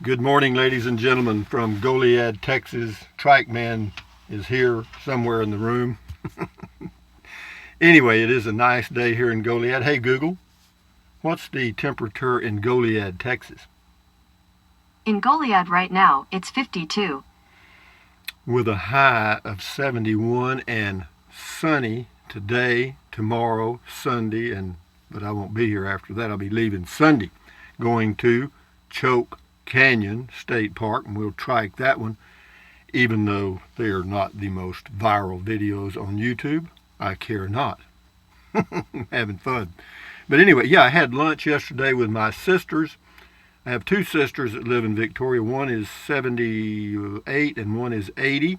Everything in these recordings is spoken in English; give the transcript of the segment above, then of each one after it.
Good morning, ladies and gentlemen, from Goliad, Texas. Triking is here somewhere in the room. Anyway, it is a nice day here in Goliad. Hey, Google, what's the temperature in Goliad, Texas? In Goliad right now, it's 52. With a high of 71 and sunny today, tomorrow, Sunday, but I won't be here after that. I'll be leaving Sunday, going to Choke Canyon State Park, and we'll trike that one, even though they are not the most viral videos on YouTube. I care not. Having fun. But anyway, yeah, I had lunch yesterday with my sisters. I have two sisters that live in Victoria. One is 78 and one is 80.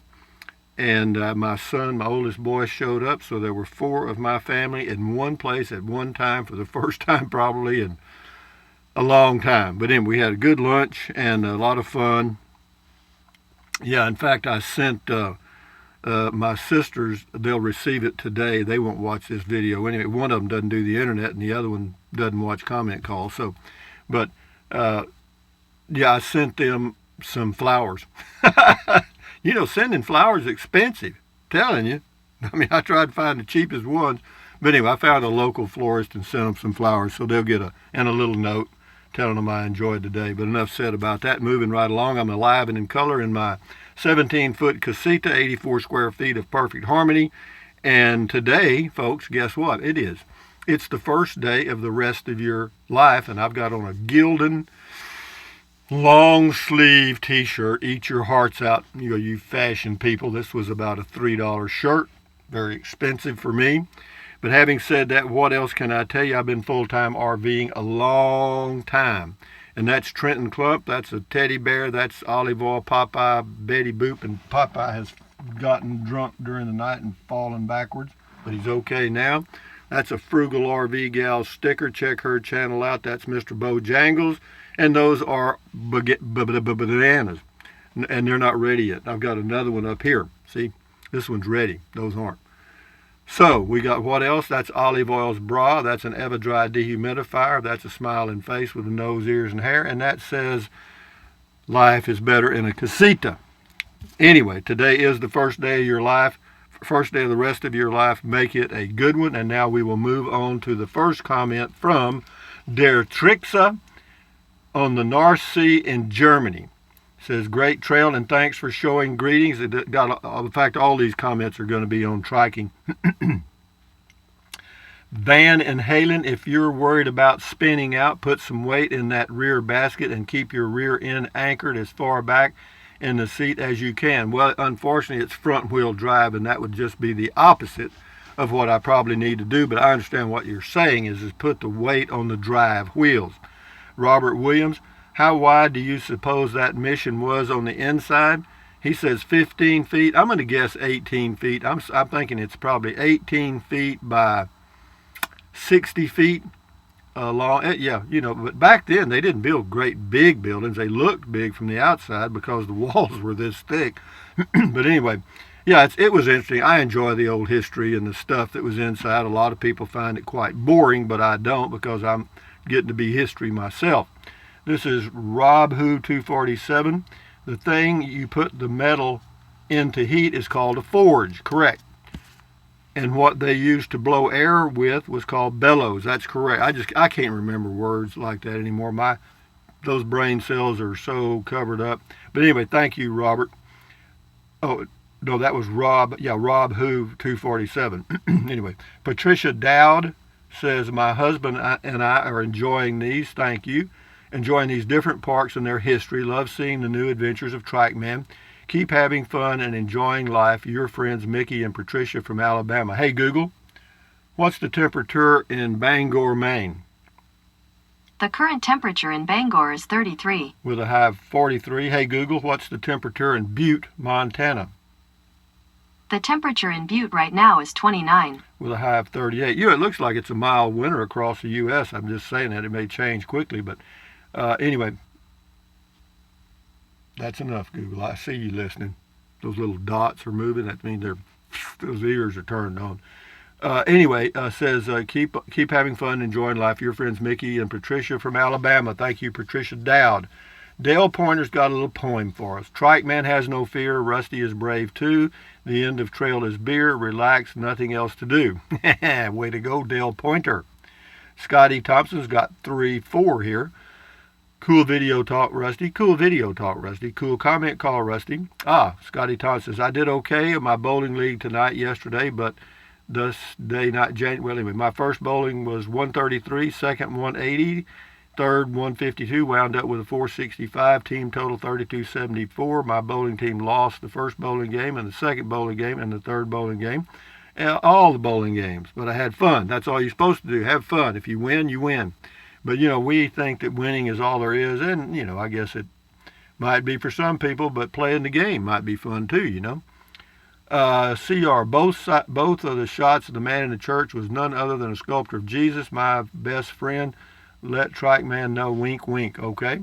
And my son, my oldest boy, showed up. So there were four of my family in one place at one time for the first time probably in a long time. But anyway, we had a good lunch and a lot of fun. Yeah, in fact, I sent my sisters, they'll receive it today. They won't watch this video. Anyway, one of them doesn't do the internet and the other one doesn't watch comment calls. So, but yeah, I sent them some flowers. You know, sending flowers is expensive. Telling you. I mean, I tried to find the cheapest ones. But anyway, I found a local florist and sent them some flowers. So they'll get a little note telling them I enjoyed the day. But enough said about that. Moving right along, I'm alive and in color in my 17-foot Casita, 84 square feet of perfect harmony. And today, folks, guess what? It is. It's the first day of the rest of your life, and I've got on a Gildan long sleeve t-shirt. Eat your hearts out, you fashion people. This was about a $3 shirt. Very expensive for me. But having said that, what else can I tell you? I've been full-time RVing a long time. And that's Trenton Clump. That's a teddy bear. That's Olive Oil, Popeye, Betty Boop. And Popeye has gotten drunk during the night and fallen backwards. But he's okay now. That's a Frugal RV Gal sticker. Check her channel out. That's Mr. Bojangles. And those are bananas. And they're not ready yet. I've got another one up here. See, this one's ready. Those aren't. So we got what else? That's Olive Oil's bra. That's an Everdry dehumidifier. That's a smiling face with a nose, ears, and hair. And that says life is better in a casita. Anyway, today is the first day of your life. First day of the rest of your life. Make it a good one. And now we will move on to the first comment from Der Trixa on the North Sea in Germany. It says, great trail and thanks for showing greetings. In fact, all these comments are going to be on triking. Van and Halen, if you're worried about spinning out, put some weight in that rear basket and keep your rear end anchored as far back in the seat as you can. Well, unfortunately, it's front wheel drive, and that would just be the opposite of what I probably need to do. But I understand what you're saying is put the weight on the drive wheels. Robert Williams, how wide do you suppose that mission was on the inside? He says 15 feet. I'm going to guess 18 feet. I'm thinking it's probably 18 feet by 60 feet long. Yeah, but back then they didn't build great big buildings. They looked big from the outside because the walls were this thick. But anyway, yeah, it was interesting. I enjoy the old history and the stuff that was inside. A lot of people find it quite boring, but I don't because I'm getting to be history myself. This is Rob Who 247. The thing you put the metal into heat is called a forge, correct. And what they used to blow air with was called bellows. That's correct. I can't remember words like that anymore. Those brain cells are so covered up. But anyway, thank you, Robert. Oh, no, that was Rob. Yeah, Rob Who 247. Anyway, Patricia Dowd says, my husband and I are enjoying these. Thank you. Enjoying these different parks and their history. Love seeing the new adventures of Triking. Keep having fun and enjoying life. Your friends Mickey and Patricia from Alabama. Hey, Google, what's the temperature in Bangor, Maine? The current temperature in Bangor is 33. With a high of 43. Hey, Google, what's the temperature in Butte, Montana? The temperature in Butte right now is 29. With a high of 38. It looks like it's a mild winter across the U.S. I'm just saying that. It may change quickly, but anyway, that's enough, Google. I see you listening. Those little dots are moving. That means those ears are turned on. Anyway, says keep having fun, enjoying life. Your friends Mickey and Patricia from Alabama. Thank you, Patricia Dowd. Dale Pointer's got a little poem for us. Trike man has no fear. Rusty is brave too. The end of trail is beer. Relax, nothing else to do. Way to go, Dale Pointer. Scotty Thompson's got 3-4 here. Cool video talk, Rusty. Cool video talk, Rusty. Cool comment call, Rusty. Scotty Thompson says, I did okay in my bowling league tonight yesterday, but this day not January. Well, anyway, my first bowling was 133, second 180, third 152, wound up with a 465, team total 3274. My bowling team lost the first bowling game and the second bowling game and the third bowling game. All the bowling games, but I had fun. That's all you're supposed to do, have fun. If you win, you win. But, we think that winning is all there is, and, I guess it might be for some people, but playing the game might be fun too, CR, both of the shots of the man in the church was none other than a sculptor of Jesus, my best friend. Let Trike Man know, wink, wink, okay?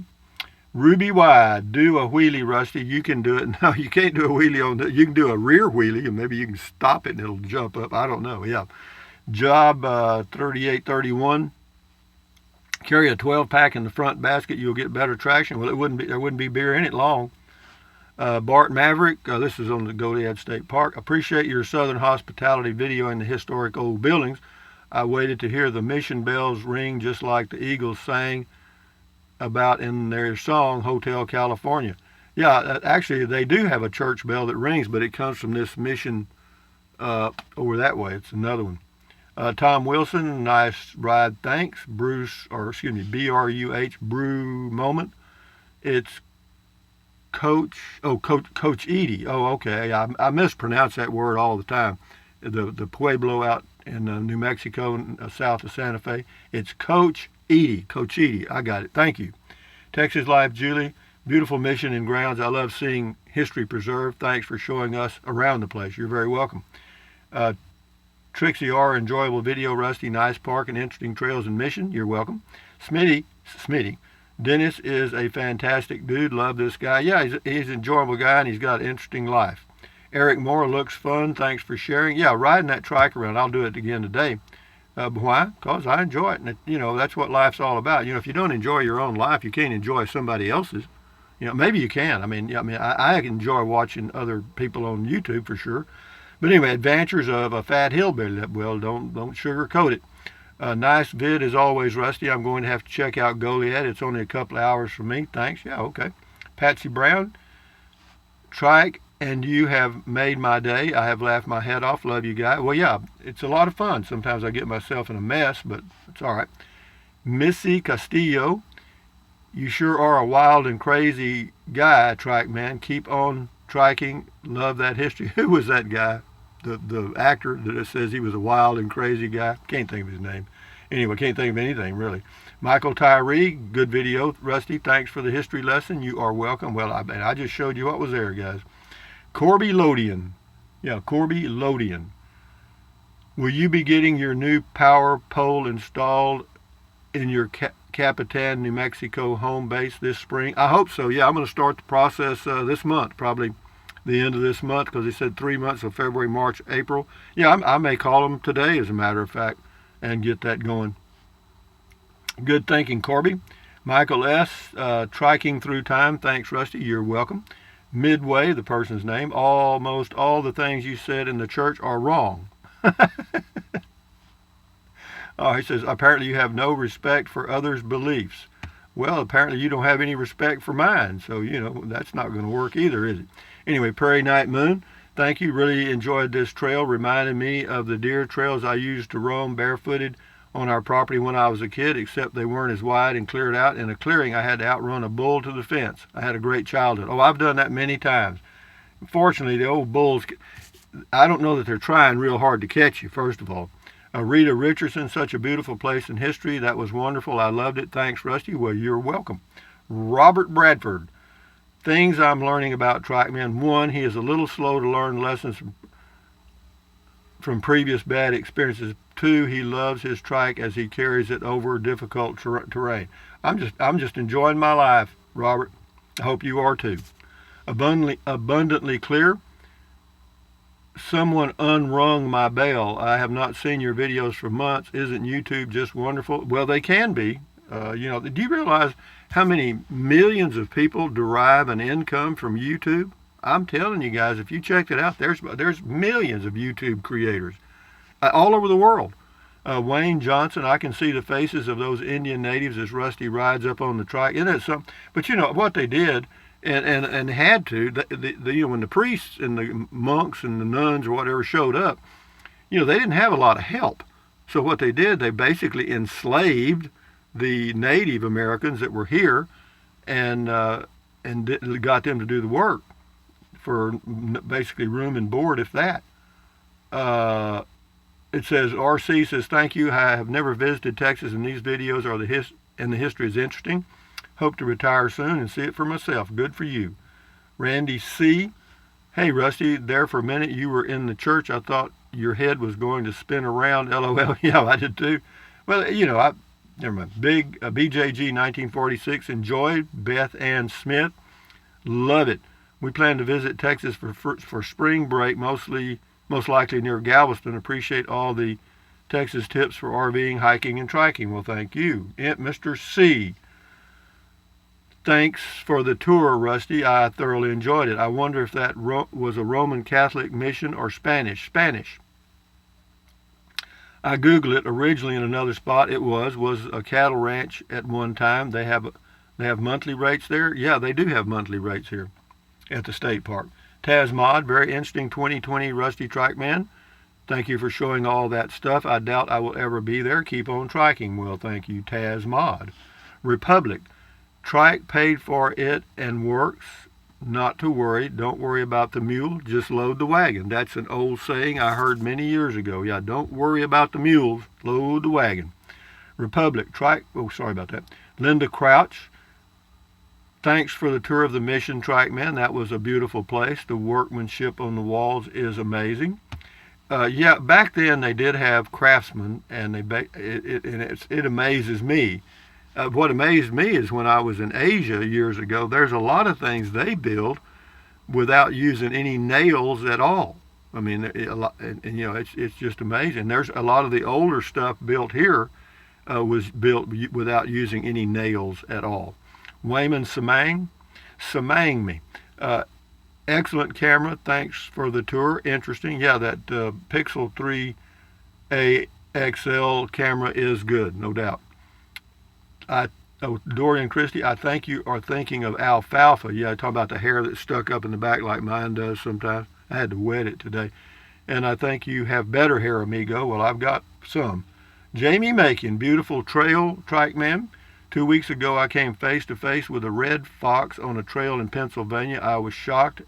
Ruby Wide, do a wheelie, Rusty. You can do it. No, you can't do a wheelie on that. You can do a rear wheelie, and maybe you can stop it and it'll jump up. I don't know. Yeah. Job 3831. Carry a 12-pack in the front basket. You'll get better traction. Well, there wouldn't be beer in it long. Bart Maverick, this is on the Goliad State Park. Appreciate your Southern hospitality video in the historic old buildings. I waited to hear the mission bells ring just like the Eagles sang about in their song, Hotel California. Yeah, actually, they do have a church bell that rings, but it comes from this mission over that way. It's another one. Tom Wilson, nice ride, thanks. Bruce, BRUH, Brew Moment. It's Coach Edie. Oh, okay. I mispronounce that word all the time. The Pueblo out in New Mexico, south of Santa Fe. It's Coach Edie. Coach Edie. I got it. Thank you. Texas Life, Julie. Beautiful mission and grounds. I love seeing history preserved. Thanks for showing us around the place. You're very welcome. Trixie R. Enjoyable video, Rusty. Nice park and interesting trails and mission. You're welcome. Smitty. Dennis is a fantastic dude. Love this guy. Yeah, he's an enjoyable guy and he's got an interesting life. Eric Moore looks fun. Thanks for sharing. Yeah, riding that trike around. I'll do it again today. Why? Because I enjoy it. And, that's what life's all about. If you don't enjoy your own life, you can't enjoy somebody else's. Maybe you can. I enjoy watching other people on YouTube for sure. But anyway, adventures of a fat hillbilly. Well, don't sugarcoat it. Nice vid as always, Rusty. I'm going to have to check out Goliad. It's only a couple of hours for me. Thanks. Yeah, okay. Patsy Brown, Trike, and you have made my day. I have laughed my head off. Love you guys. Well, yeah, it's a lot of fun. Sometimes I get myself in a mess, but it's all right. Missy Castillo, you sure are a wild and crazy guy, Trike man. Keep on triking. Love that history. Who was that guy? The actor that says he was a wild and crazy guy. Can't think of his name. Anyway, can't think of anything really. Michael Tyree, good video, Rusty. Thanks for the history lesson. You are welcome. Well, I just showed you what was there, guys. Corby Lodian. Yeah, Corby Lodian. Will you be getting your new power pole installed in your Capitan, New Mexico home base this spring? I hope so. Yeah, I'm going to start the process this month, probably the end of this month, because he said 3 months of February, March, April. Yeah, I may call him today, as a matter of fact, and get that going. Good thinking, Corby. Michael S., Triking Through Time. Thanks, Rusty. You're welcome. Midway, the person's name. Almost all the things you said in the church are wrong. He says, apparently you have no respect for others' beliefs. Well, apparently you don't have any respect for mine, so, that's not going to work either, is it? Anyway, Prairie Night Moon, thank you. Really enjoyed this trail. Reminded me of the deer trails I used to roam barefooted on our property when I was a kid, except they weren't as wide and cleared out. In a clearing, I had to outrun a bull to the fence. I had a great childhood. Oh, I've done that many times. Fortunately, the old bulls, I don't know that they're trying real hard to catch you, first of all. Rita Richardson, such a beautiful place in history. That was wonderful. I loved it. Thanks, Rusty. Well, you're welcome. Robert Bradford. Things I'm learning about Trike Man. 1, he is a little slow to learn lessons from previous bad experiences. 2, he loves his trike as he carries it over difficult terrain. I'm just enjoying my life, Robert. I hope you are too. Abundantly clear. Someone unrung my bell. I have not seen your videos for months. Isn't YouTube just wonderful? Well, they can be. Do you realize how many millions of people derive an income from YouTube? I'm telling you guys, if you checked it out, there's millions of YouTube creators all over the world. Wayne Johnson, I can see the faces of those Indian natives as Rusty rides up on the trike. Isn't it something? But you know what they did, and had to. When the priests and the monks and the nuns or whatever showed up, they didn't have a lot of help. So what they did, they basically enslaved the Native Americans that were here, and got them to do the work for basically room and board, if that. It says, RC says, thank you. I have never visited Texas, and these videos are the history is interesting. Hope to retire soon and see it for myself. Good for you. Randy C. Hey, Rusty, there for a minute you were in the church. I thought your head was going to spin around. LOL. Yeah, I did too. Well, never mind. Big BJG 1946. Enjoy. Beth Ann Smith. Love it. We plan to visit Texas for spring break, most likely near Galveston. Appreciate all the Texas tips for RVing, hiking, and triking. Well, thank you. Mr. C. Thanks for the tour, Rusty. I thoroughly enjoyed it. I wonder if that was a Roman Catholic mission or Spanish. Spanish. I Googled it originally in another spot. It was a cattle ranch at one time. They have monthly rates there. Yeah, they do have monthly rates here at the state park. Taz Mod, very interesting 2020 Rusty Trike Man. Thank you for showing all that stuff. I doubt I will ever be there. Keep on triking. Well, thank you, Taz Mod. Republic, trike paid for it and works. Not to worry. Don't worry about the mule. Just load the wagon. That's an old saying I heard many years ago. Yeah, don't worry about the mules. Load the wagon. Republic, trike. Oh, sorry about that. Linda Crouch. Thanks for the tour of the Mission Trike Man. That was a beautiful place. The workmanship on the walls is amazing. Yeah, back then they did have craftsmen, and it amazes me. What amazed me is when I was in Asia years ago, there's a lot of things they build without using any nails at all. I mean, it's just amazing. There's a lot of the older stuff built here was built without using any nails at all. Wayman Samang me. Excellent camera. Thanks for the tour. Interesting. Yeah, that Pixel 3a XL camera is good, no doubt. Dorian Christie, I think you are thinking of alfalfa. Yeah, talking about the hair that's stuck up in the back like mine does sometimes. I had to wet it today. And I think you have better hair, amigo. Well, I've got some. Jamie Macon, beautiful trail trike man. 2 weeks ago, I came face to face with a red fox on a trail in Pennsylvania. I was shocked,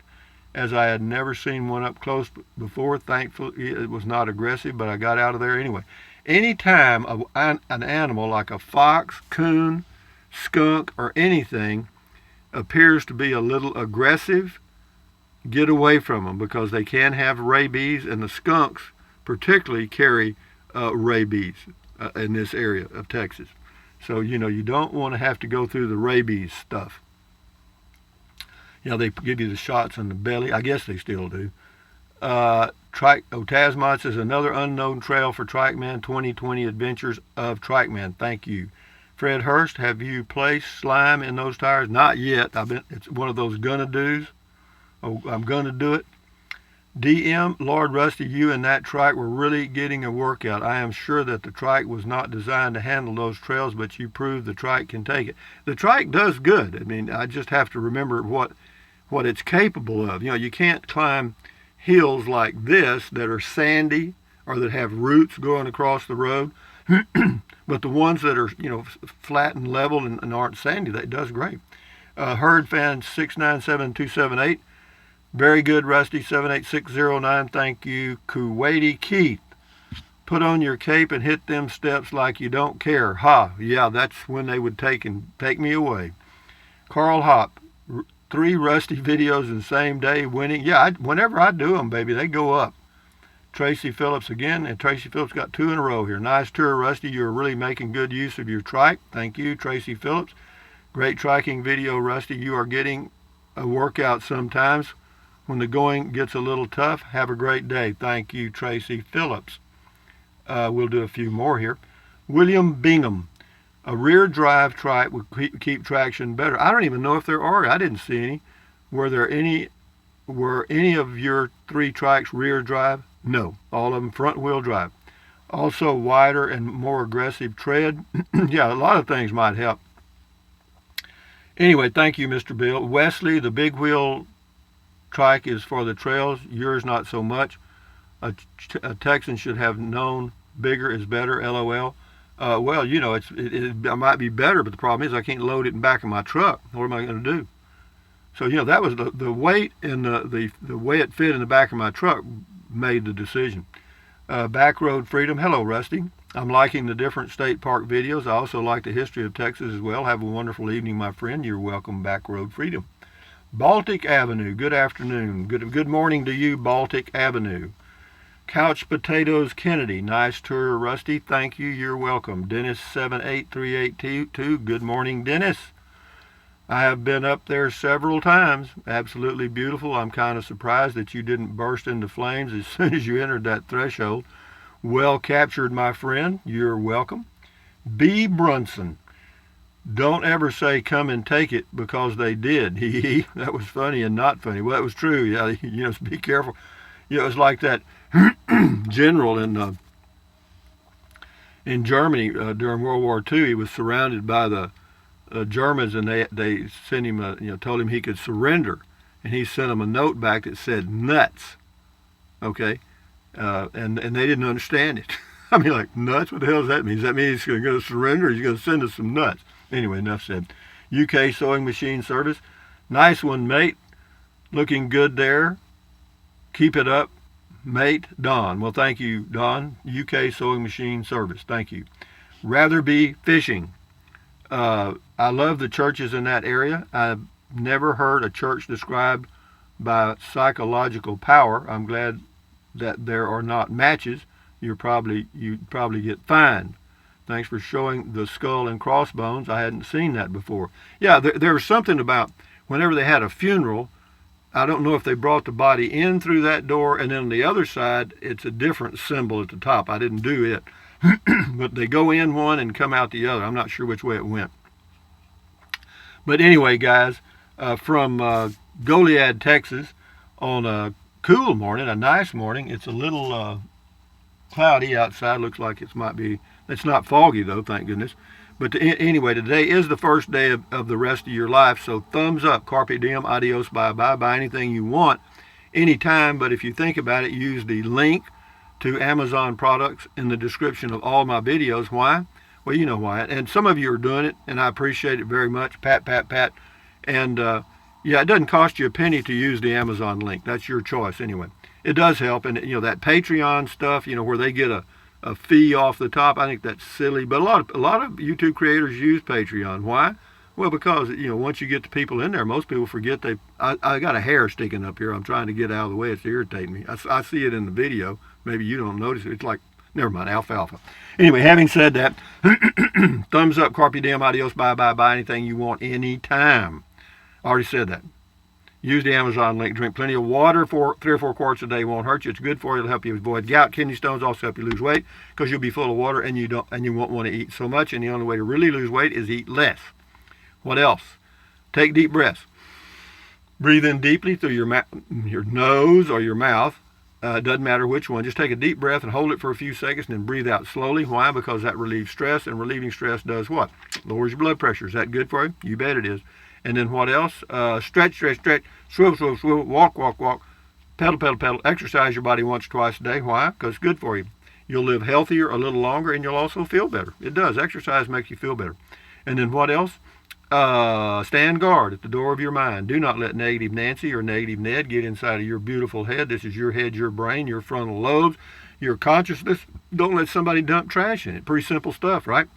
as I had never seen one up close before. Thankfully, it was not aggressive, but I got out of there anyway. Anytime an animal like a fox, coon, skunk, or anything appears to be a little aggressive, get away from them, because they can have rabies, and the skunks particularly carry rabies in this area of Texas. So, you don't want to have to go through the rabies stuff. They give you the shots in the belly. I guess they still do. Tasmod says, another unknown trail for Trike Man, 2020 Adventures of Trike Man. Thank you. Fred Hurst, have you placed slime in those tires? Not yet. It's one of those gonna do's. Oh, I'm gonna do it. DM, Lord Rusty, you and that trike were really getting a workout. I am sure that the trike was not designed to handle those trails, but you proved the trike can take it. The trike does good. I mean, I just have to remember what it's capable of. You can't climb hills like this that are sandy or that have roots going across the road. But the ones that are, flat and level and aren't sandy, that does great. Herd fan 697278. Very good, Rusty. 78609. Thank you. Kuwaiti Keith. Put on your cape and hit them steps like you don't care. Ha. Yeah, that's when they would take me away. Carl Hop. 3 Rusty videos in the same day winning. Yeah, whenever I do them, baby, they go up. Tracy Phillips again, and Tracy Phillips got 2 in a row here. Nice tour, Rusty. You're really making good use of your trike. Thank you, Tracy Phillips. Great triking video, Rusty. You are getting a workout sometimes. when the going gets a little tough. Have a great day. Thank you, Tracy Phillips. We'll do a few more here. William Bingham. A rear drive trike would keep traction better. I don't even know if there are. I didn't see any. Were any of your 3 trikes rear drive? No. All of them front wheel drive. Also wider and more aggressive tread. Yeah, a lot of things might help. Anyway, thank you, Mr. Bill. Wesley, the big wheel trike is for the trails. Yours not so much. A Texan should have known bigger is better, LOL. Well, you know, it might be better, but the problem is I can't load it in the back of my truck. What am I going to do? So, you know, that was the weight and the way it fit in the back of my truck made the decision. Back Road Freedom. Hello, Rusty. I'm liking the different state park videos. I also like the history of Texas as well. Have a wonderful evening, my friend. You're welcome, Back Road Freedom. Baltic Avenue. Good afternoon. Good morning to you, Baltic Avenue. Couch Potatoes Kennedy. Nice tour, Rusty. Thank you. You're welcome. Dennis 78382. Good morning, Dennis. I have been up there several times. Absolutely beautiful. I'm kind of surprised that you didn't burst into flames as soon as you entered that threshold. Well captured, my friend. You're welcome. B. Brunson. Don't ever say come and take it because they did. That was funny and not funny. Well, it was true. Yeah, you know, be careful. You know, it was like that general in Germany during World War II. He was surrounded by the Germans, and they sent him, told him he could surrender, and he sent them a note back that said nuts. Okay, and they didn't understand it. I mean, like, nuts? What the hell does that mean? Does that mean he's going to surrender, or he's going to send us some nuts? Anyway, enough said. UK Sewing Machine Service. Nice one, mate. Looking good there. Keep it up, mate. Don. Well, thank you, Don. UK Sewing Machine Service. Thank you. Rather be fishing. I love the churches in that area. I've never heard a church described by psychological power. I'm glad that there are not matches. You'd probably get fined. Thanks for showing the skull and crossbones. I hadn't seen that before. Yeah, there was something about whenever they had a funeral, I don't know if they brought the body in through that door, and then on the other side, it's a different symbol at the top. I didn't do it. But they go in one and come out the other. I'm not sure which way it went. But anyway, guys, from Goliad, Texas, on a cool morning, a nice morning. It's a little cloudy outside. Looks like it's not foggy, though, thank goodness. But anyway, today is the first day of the rest of your life. So thumbs up, carpe diem, adios, bye-bye. Buy anything you want, anytime. But if you think about it, use the link to Amazon products in the description of all my videos. Why? Well, you know why. And some of you are doing it, and I appreciate it very much. Pat, pat, pat. And yeah, it doesn't cost you a penny to use the Amazon link. That's your choice anyway. It does help. And, that Patreon stuff, where they get a fee off the top, I think that's silly. But a lot of YouTube creators use Patreon. Why? Well, because, once you get the people in there, most people forget I got a hair sticking up here. I'm trying to get out of the way. It's irritating me. I see it in the video. Maybe you don't notice it. It's like, never mind, alfalfa. Anyway, having said that, thumbs up, carpe diem, adios, bye-bye, buy anything you want anytime. I already said that. Use the Amazon link. Drink plenty of water. 3 or 4 quarts a day won't hurt you. It's good for you. It'll help you avoid gout, kidney stones. Also help you lose weight because you'll be full of water and you won't want to eat so much. And the only way to really lose weight is eat less. What else? Take deep breaths. Breathe in deeply through your nose or your mouth. It doesn't matter which one. Just take a deep breath and hold it for a few seconds and then breathe out slowly. Why? Because that relieves stress, and relieving stress does what? Lowers your blood pressure. Is that good for you? You bet it is. And then what else? Stretch, stretch, stretch, swivel, swivel, swivel, walk, walk, walk, pedal, pedal, pedal. Exercise your body once or twice a day. Why? Because it's good for you. You'll live healthier a little longer, and you'll also feel better. It does. Exercise makes you feel better. And then what else? Stand guard at the door of your mind. Do not let negative Nancy or negative Ned get inside of your beautiful head. This is your head, your brain, your frontal lobes, your consciousness. Don't let somebody dump trash in it. Pretty simple stuff, right?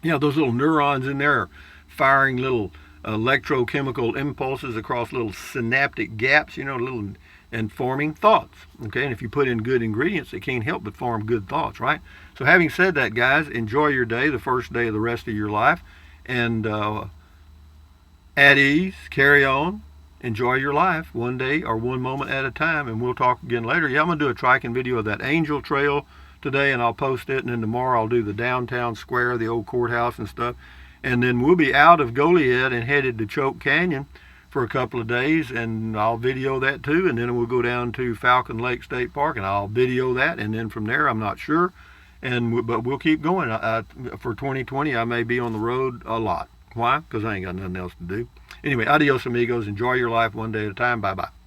Those little neurons in there are firing little electrochemical impulses across little synaptic gaps, and forming thoughts. Okay, and if you put in good ingredients, they can't help but form good thoughts, right? So having said that, guys, enjoy your day, the first day of the rest of your life. And at ease, carry on, enjoy your life one day or one moment at a time, and we'll talk again later. Yeah, I'm going to do a Triking video of that Angel Trail today, and I'll post it, and then tomorrow I'll do the downtown square, the old courthouse and stuff. And then we'll be out of Goliad and headed to Choke Canyon for a couple of days, and I'll video that too. And then we'll go down to Falcon Lake State Park, and I'll video that. And then from there, I'm not sure, but we'll keep going. For 2020, I may be on the road a lot. Why? Because I ain't got nothing else to do. Anyway, adios amigos. Enjoy your life one day at a time. Bye-bye.